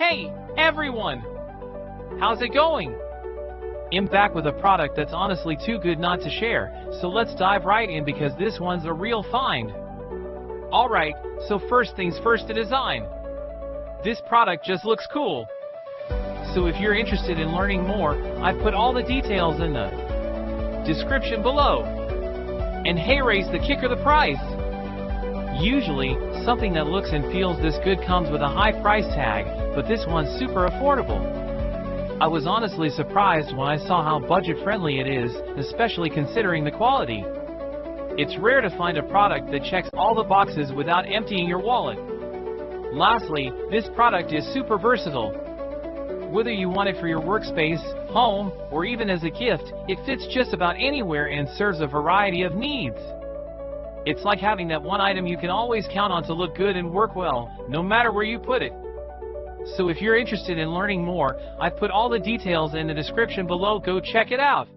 Hey, everyone! How's it going? I'm back with a product that's honestly too good not to share, so let's dive right in because this one's a real find. Alright, so first things first, the design. This product just looks cool. So if you're interested in learning more, I've put all the details in the description below. And hey, raise the kicker, the price. Usually, something that looks and feels this good comes with a high price tag, but this one's super affordable. I was honestly surprised when I saw how budget-friendly it is, especially considering the quality. It's rare to find a product that checks all the boxes without emptying your wallet. Lastly, this product is super versatile. Whether you want it for your workspace, home, or even as a gift, it fits just about anywhere and serves a variety of needs. It's like having that one item you can always count on to look good and work well, no matter where you put it. So if you're interested in learning more, I've put all the details in the description below. Go check it out.